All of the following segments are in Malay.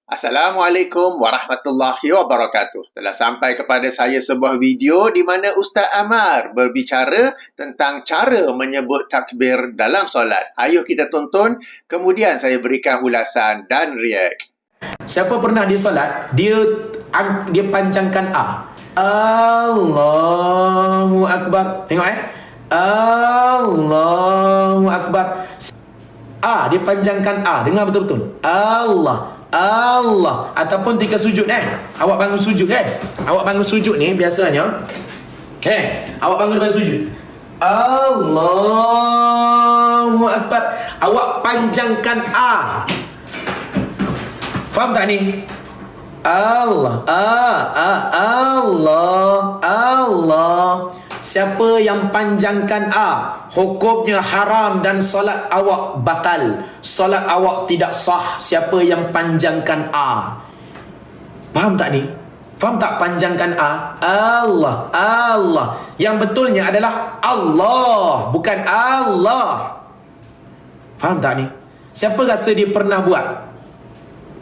Assalamualaikum warahmatullahi wabarakatuh. Telah sampai kepada saya sebuah video di mana Ustaz Amar berbicara tentang cara menyebut takbir dalam solat. Ayuh kita tonton, kemudian saya berikan ulasan dan react. Siapa pernah dia solat, dia panjangkan A. Allahu Akbar. Tengok Allahu Akbar. A, dia panjangkan A. Dengar betul-betul. Allah. Ataupun ketika sujud awak bangun sujud awak bangun sujud ni biasanya awak bangun daripada sujud, Allahu Akbar, awak panjangkan A. Faham tak ni? Allah. Siapa yang panjangkan A, hukumnya haram dan solat awak batal. Solat awak tidak sah siapa yang panjangkan A. Faham tak ni? Faham tak panjangkan A? Allah. Yang betulnya adalah Allah, bukan Allah. Faham tak ni? Siapa rasa dia pernah buat?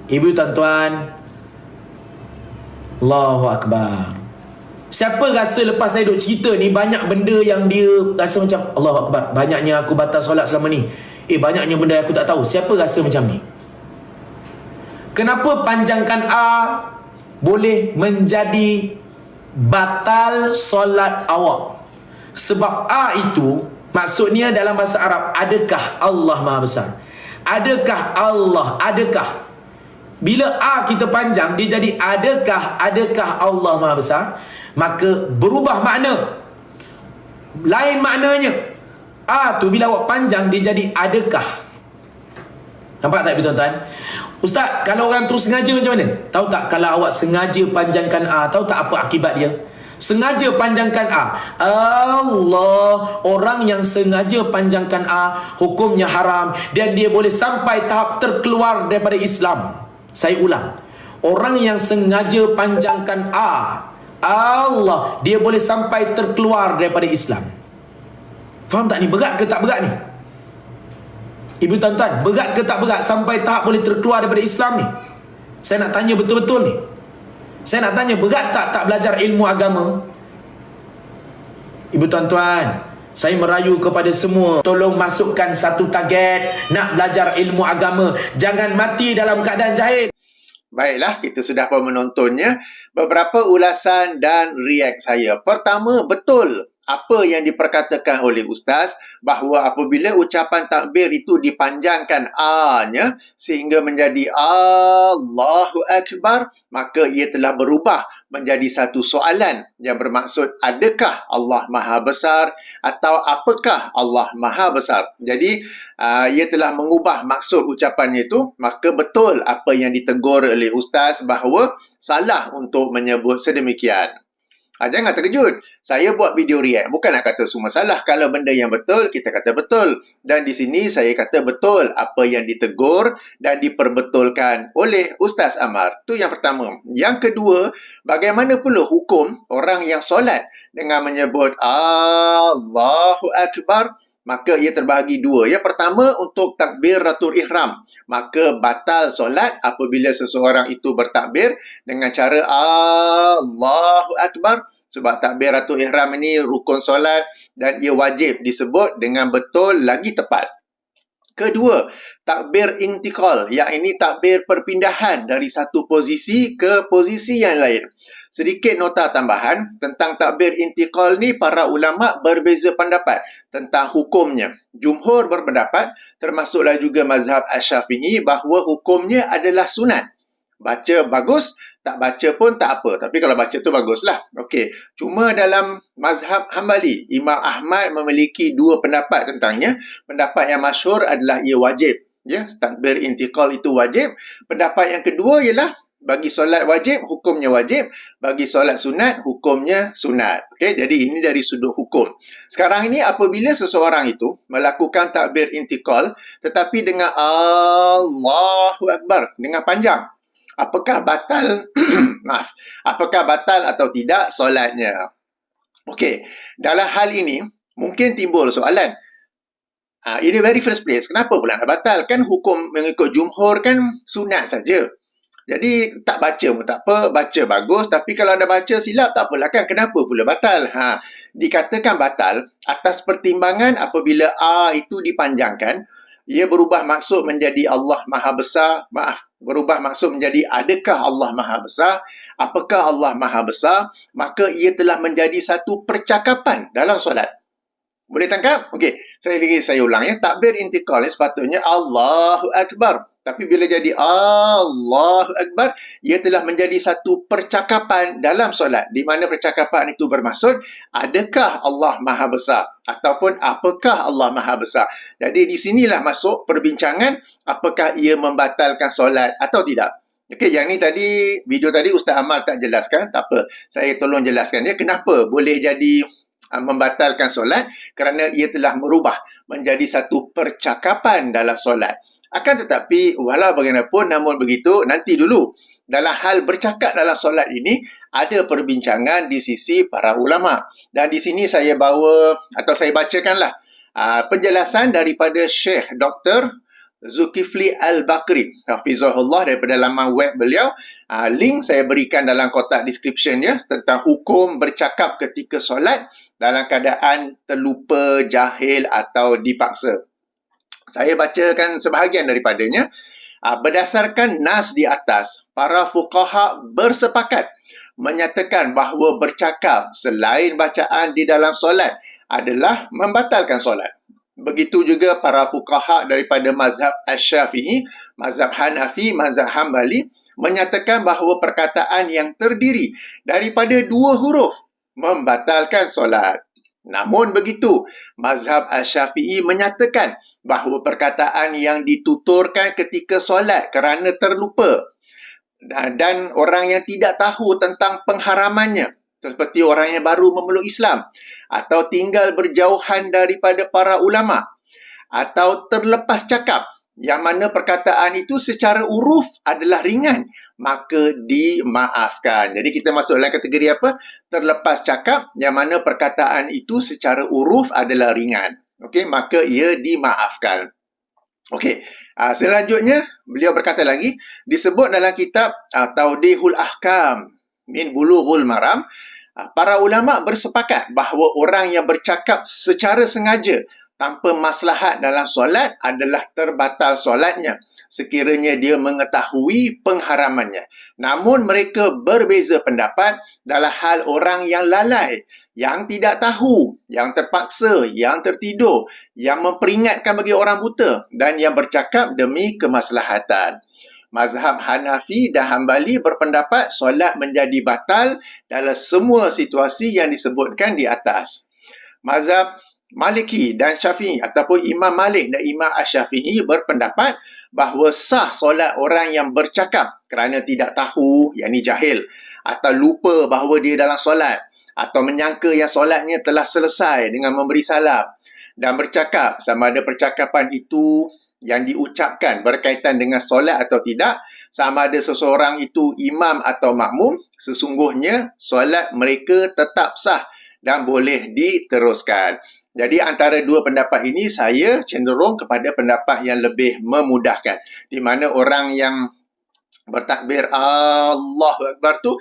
Ibu, tuan-tuan, Allahu Akbar. Siapa rasa lepas saya duk cerita ni, banyak benda yang dia rasa macam Allahu Akbar, banyaknya aku batal solat selama ni, banyaknya benda yang aku tak tahu. Siapa rasa macam ni? Kenapa panjangkan A boleh menjadi batal solat awak? Sebab A itu maksudnya dalam bahasa Arab, adakah Allah Maha Besar? Adakah Allah? Adakah? Bila A kita panjang, dia jadi adakah Allah Maha Besar, maka berubah makna. Lain maknanya. A tu bila awak panjang, dia jadi adakah. Nampak tak tuan-tuan? Ustaz, kalau orang terus sengaja macam mana? Tahu tak kalau awak sengaja panjangkan A, tahu tak apa akibat dia? Sengaja panjangkan A, Allah, orang yang sengaja panjangkan A, hukumnya haram dan dia boleh sampai tahap terkeluar daripada Islam. Saya ulang, orang yang sengaja panjangkan A, Allah, dia boleh sampai terkeluar daripada Islam. Faham tak ni? Berat ke tak berat ni? Ibu, tuan-tuan, berat ke tak berat sampai tahap boleh terkeluar daripada Islam ni? Saya nak tanya betul-betul ni. Saya nak tanya, berat tak belajar ilmu agama? Ibu, tuan-tuan, saya merayu kepada semua, tolong masukkan satu target nak belajar ilmu agama. Jangan mati dalam keadaan jahil. Baiklah, kita sudah pun menontonnya. Beberapa ulasan dan react saya. Pertama, betul apa yang diperkatakan oleh Ustaz, bahawa apabila ucapan takbir itu dipanjangkan A-nya sehingga menjadi Allahu Akbar, maka ia telah berubah menjadi satu soalan yang bermaksud adakah Allah Maha Besar atau apakah Allah Maha Besar. Jadi ia telah mengubah maksud ucapannya itu. Maka betul apa yang ditegur oleh Ustaz bahawa salah untuk menyebut sedemikian. Jangan terkejut. Saya buat video react bukan nak kata semua salah. Kalau benda yang betul, kita kata betul. Dan di sini saya kata betul apa yang ditegur dan diperbetulkan oleh Ustaz Amar. Itu yang pertama. Yang kedua, bagaimana pula hukum orang yang solat dengan menyebut Allahu Akbar? Maka ia terbahagi dua. Yang pertama, untuk takbiratul ihram, maka batal solat apabila seseorang itu bertakbir dengan cara Allahu Akbar. Sebab takbiratul ihram ini rukun solat dan ia wajib disebut dengan betul lagi tepat. Kedua, takbir intikal, yang ini takbir perpindahan dari satu posisi ke posisi yang lain. Sedikit nota tambahan tentang takbir intikal ni, para ulama berbeza pendapat tentang hukumnya. Jumhur berpendapat, termasuklah juga mazhab Asy-Syafi'i, bahawa hukumnya adalah sunat. Baca bagus, tak baca pun tak apa. Tapi kalau baca tu baguslah. Okey. Cuma dalam mazhab Hambali, Imam Ahmad memiliki dua pendapat tentangnya. Pendapat yang masyhur adalah ia wajib. Ya, takbir intikal itu wajib. Pendapat yang kedua ialah bagi solat wajib, hukumnya wajib. Bagi solat sunat, hukumnya sunat. Okey, jadi ini dari sudut hukum. Sekarang ini apabila seseorang itu melakukan takbir intikal tetapi dengan Allahu Akbar, dengan panjang, apakah batal apakah batal atau tidak solatnya? Okey, dalam hal ini mungkin timbul soalan. In the very first place, kenapa pula nak batal? Kan hukum mengikut jumhur kan sunat saja. Jadi tak baca pun tak apa, baca bagus, tapi kalau ada baca silap tak apalah kan, kenapa pula batal? Dikatakan batal atas pertimbangan apabila A itu dipanjangkan, ia berubah maksud menjadi Allah Maha Besar, berubah maksud menjadi adakah Allah Maha Besar, apakah Allah Maha Besar, maka ia telah menjadi satu percakapan dalam solat. Boleh tangkap? Okey, saya ulang ya. Takbir intiqal sepatutnya Allahu Akbar. Tapi bila jadi Allahu Akbar, ia telah menjadi satu percakapan dalam solat. Di mana percakapan itu bermaksud, adakah Allah Maha Besar? Ataupun apakah Allah Maha Besar? Jadi di sinilah masuk perbincangan apakah ia membatalkan solat atau tidak. Okey, yang ni tadi, video tadi Ustaz Amal tak jelaskan. Tak apa, saya tolong jelaskan dia. Kenapa boleh jadi membatalkan solat? Kerana ia telah merubah menjadi satu percakapan dalam solat. Akan tetapi walau bagaimanapun, namun begitu, nanti dulu dalam hal bercakap dalam solat ini ada perbincangan di sisi para ulama. Dan di sini saya bawa atau saya bacakanlah penjelasan daripada Syekh Dr. Zulkifli Al-Bakri Hafizahullah daripada laman web beliau. Link saya berikan dalam kotak description ya, tentang hukum bercakap ketika solat dalam keadaan terlupa, jahil atau dipaksa. Saya bacakan sebahagian daripadanya. Berdasarkan nas di atas, para fuqaha bersepakat menyatakan bahawa bercakap selain bacaan di dalam solat adalah membatalkan solat. Begitu juga para fuqaha daripada mazhab Asy-Syafi'i, mazhab Hanafi, mazhab Hambali menyatakan bahawa perkataan yang terdiri daripada dua huruf membatalkan solat. Namun begitu, mazhab Asy-Syafi'i menyatakan bahawa perkataan yang dituturkan ketika solat kerana terlupa dan orang yang tidak tahu tentang pengharamannya, seperti orang yang baru memeluk Islam, atau tinggal berjauhan daripada para ulama, atau terlepas cakap, yang mana perkataan itu secara uruf adalah ringan, maka dimaafkan. Jadi kita masuk dalam kategori apa? Terlepas cakap, yang mana perkataan itu secara uruf adalah ringan. Okey, maka ia dimaafkan. Okey, selanjutnya beliau berkata lagi, disebut dalam kitab Tawdihul Ahkam min Bulughul Maram, para ulama bersepakat bahawa orang yang bercakap secara sengaja tanpa maslahat dalam solat adalah terbatal solatnya sekiranya dia mengetahui pengharamannya. Namun mereka berbeza pendapat dalam hal orang yang lalai, yang tidak tahu, yang terpaksa, yang tertidur, yang memperingatkan bagi orang buta dan yang bercakap demi kemaslahatan. Mazhab Hanafi dan Hambali berpendapat solat menjadi batal dalam semua situasi yang disebutkan di atas. Mazhab Maliki dan Syafi'i ataupun Imam Malik dan Imam Asy-Syafi'i berpendapat bahawa sah solat orang yang bercakap kerana tidak tahu, yakni jahil, atau lupa bahawa dia dalam solat, atau menyangka yang solatnya telah selesai dengan memberi salam dan bercakap sama ada percakapan itu yang diucapkan berkaitan dengan solat atau tidak, sama ada seseorang itu imam atau makmum, sesungguhnya solat mereka tetap sah dan boleh diteruskan. Jadi antara dua pendapat ini saya cenderung kepada pendapat yang lebih memudahkan, di mana orang yang bertakbir Allahu Akbar tu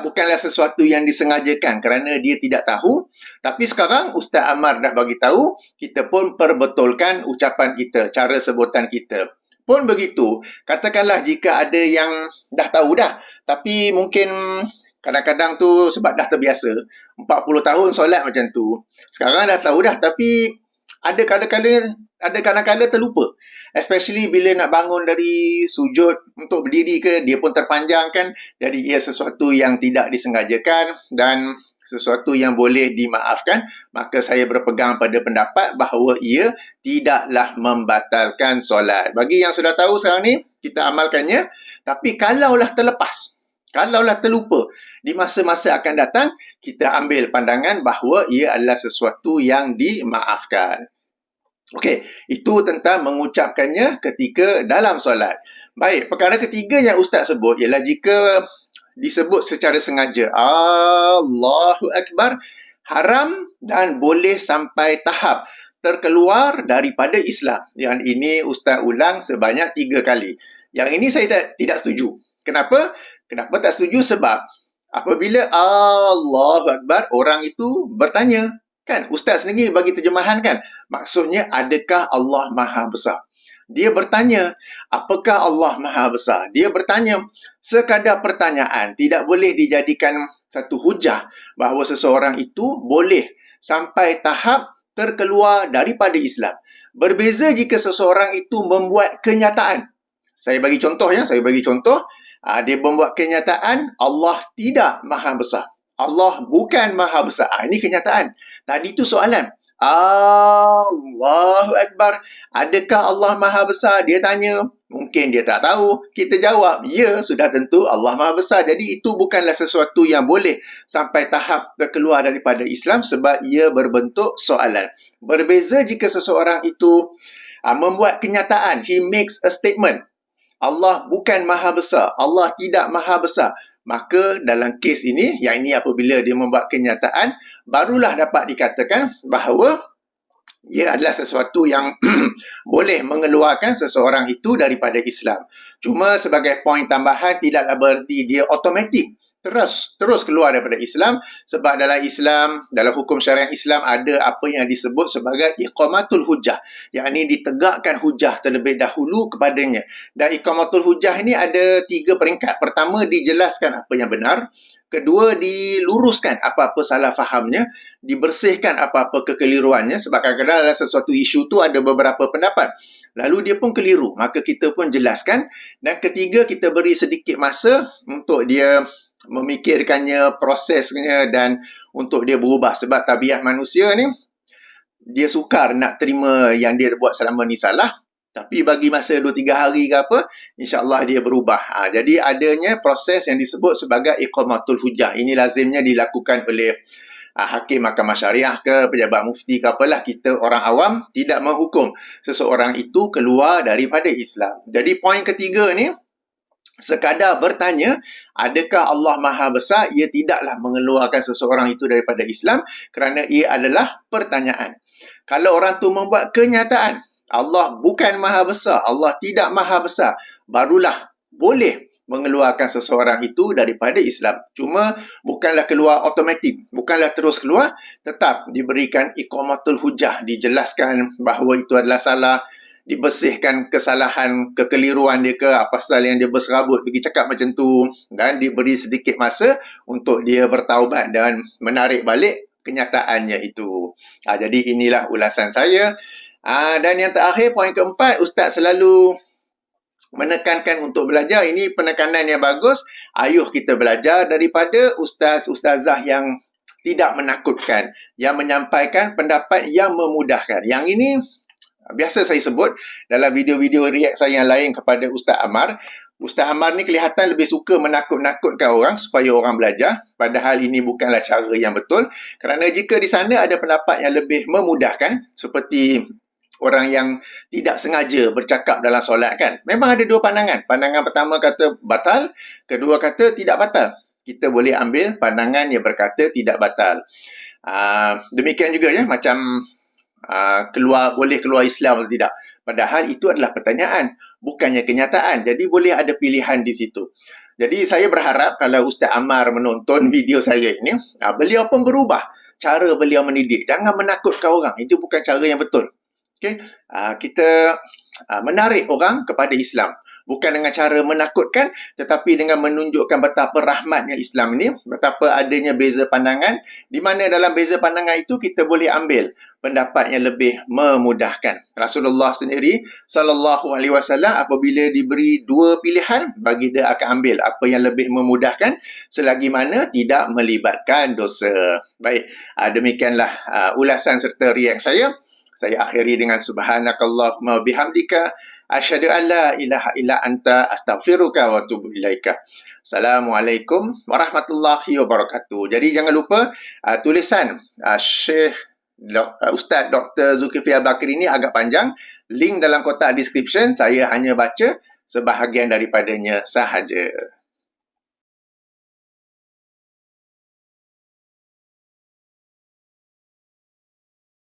bukanlah sesuatu yang disengajakan kerana dia tidak tahu. Tapi sekarang Ustaz Amar dah bagi tahu, kita pun perbetulkan ucapan kita, cara sebutan kita. Pun begitu, katakanlah jika ada yang dah tahu dah, tapi mungkin kadang-kadang tu sebab dah terbiasa, 40 tahun solat macam tu, sekarang dah tahu dah, tapi ada kadang-kadang terlupa. Especially bila nak bangun dari sujud untuk berdiri ke, dia pun terpanjang kan. Jadi ia sesuatu yang tidak disengajakan dan sesuatu yang boleh dimaafkan. Maka saya berpegang pada pendapat bahawa ia tidaklah membatalkan solat. Bagi yang sudah tahu sekarang ni, kita amalkannya. Tapi kalaulah terlepas, kalaulah terlupa, di masa-masa akan datang, kita ambil pandangan bahawa ia adalah sesuatu yang dimaafkan. Okey, itu tentang mengucapkannya ketika dalam solat. Baik, perkara ketiga yang Ustaz sebut ialah jika disebut secara sengaja Allahu Akbar, haram dan boleh sampai tahap terkeluar daripada Islam. Yang ini Ustaz ulang sebanyak 3 kali. Yang ini saya tidak setuju. Kenapa? Kenapa tak setuju? Sebab apabila Allahu Akbar, orang itu bertanya. Kan? Ustaz sendiri bagi terjemahan kan? Maksudnya, adakah Allah Maha Besar? Dia bertanya, apakah Allah Maha Besar? Dia bertanya, sekadar pertanyaan. Tidak boleh dijadikan satu hujah bahawa seseorang itu boleh sampai tahap terkeluar daripada Islam. Berbeza jika seseorang itu membuat kenyataan. Saya bagi contoh ya, saya bagi contoh. Dia membuat kenyataan Allah tidak Maha Besar. Allah bukan Maha Besar. Ini kenyataan. Tadi tu soalan. Allahu Akbar. Adakah Allah Maha Besar? Dia tanya. Mungkin dia tak tahu. Kita jawab, ya, sudah tentu Allah Maha Besar. Jadi itu bukanlah sesuatu yang boleh sampai tahap terkeluar daripada Islam sebab ia berbentuk soalan. Berbeza jika seseorang itu membuat kenyataan. He makes a statement. Allah bukan Maha Besar. Allah tidak Maha Besar. Maka dalam kes ini, yang ini apabila dia membuat kenyataan, barulah dapat dikatakan bahawa ia adalah sesuatu yang boleh mengeluarkan seseorang itu daripada Islam. Cuma sebagai poin tambahan, tidaklah berarti dia automatik terus keluar daripada Islam, sebab dalam Islam, dalam hukum syariat Islam ada apa yang disebut sebagai iqamatul hujah, yakni ditegakkan hujah terlebih dahulu kepadanya. Dan iqamatul hujah ini ada 3 peringkat. Pertama, dijelaskan apa yang benar. Kedua, diluruskan apa-apa salah fahamnya, dibersihkan apa-apa kekeliruannya, sebab kadang-kadang dalam sesuatu isu tu ada beberapa pendapat. Lalu dia pun keliru, maka kita pun jelaskan. Dan ketiga, kita beri sedikit masa untuk dia memikirkannya, prosesnya dan untuk dia berubah. Sebab tabiat manusia ni, dia sukar nak terima yang dia buat selama ni salah. Tapi bagi masa 2-3 hari ke apa, insyaAllah dia berubah. Jadi adanya proses yang disebut sebagai iqamatul hujah. Ini lazimnya dilakukan oleh hakim mahkamah syariah ke, pejabat mufti ke apalah. Kita orang awam tidak menghukum seseorang itu keluar daripada Islam. Jadi poin ketiga ni, sekadar bertanya, adakah Allah Maha Besar? Ia tidaklah mengeluarkan seseorang itu daripada Islam kerana ia adalah pertanyaan. Kalau orang tu membuat kenyataan, Allah bukan Maha Besar, Allah tidak Maha Besar, barulah boleh mengeluarkan seseorang itu daripada Islam. Cuma bukanlah keluar automatik, bukanlah terus keluar, tetap diberikan iqamatul hujah, dijelaskan bahawa itu adalah salah, dibersihkan kesalahan, kekeliruan dia ke, apa pasal yang dia berserabut pergi cakap macam tu, dan diberi sedikit masa untuk dia bertaubat dan menarik balik kenyataannya itu. Jadi inilah ulasan saya. Dan yang terakhir, poin keempat, Ustaz selalu menekankan untuk belajar. Ini penekanan yang bagus. Ayuh kita belajar daripada ustaz-ustazah yang tidak menakutkan, yang menyampaikan pendapat yang memudahkan. Yang ini biasa saya sebut dalam video-video react saya yang lain kepada Ustaz Ammar. Ustaz Ammar ni kelihatan lebih suka menakut-nakutkan orang supaya orang belajar. Padahal ini bukanlah cara yang betul. Kerana jika di sana ada pendapat yang lebih memudahkan, seperti orang yang tidak sengaja bercakap dalam solat kan. Memang ada 2 pandangan. Pandangan pertama kata batal, kedua kata tidak batal. Kita boleh ambil pandangan yang berkata tidak batal. Demikian juga ya, macam boleh keluar Islam atau tidak. Padahal itu adalah pertanyaan, bukannya kenyataan. Jadi boleh ada pilihan di situ. Jadi saya berharap kalau Ustaz Ammar menonton video saya ini, beliau pun berubah cara beliau mendidik. Jangan menakutkan orang. Itu bukan cara yang betul. Okay? Kita menarik orang kepada Islam. Bukan dengan cara menakutkan, tetapi dengan menunjukkan betapa rahmatnya Islam ini, betapa adanya beza pandangan, di mana dalam beza pandangan itu kita boleh ambil pendapat yang lebih memudahkan. Rasulullah sendiri sallallahu alaihi wasallam apabila diberi 2 pilihan, bagi dia akan ambil apa yang lebih memudahkan selagi mana tidak melibatkan dosa. Baik, demikianlah ulasan serta react saya. Saya akhiri dengan subhanakallahumma bihamdika asyhadu an la ilaha illa anta astaghfiruka wa atubu ilaika. Assalamualaikum warahmatullahi wabarakatuh. Jadi jangan lupa tulisan Syekh Ustaz Dr. Zulkifli Al-Bakri ini agak panjang. Link dalam kotak description, saya hanya baca sebahagian daripadanya sahaja.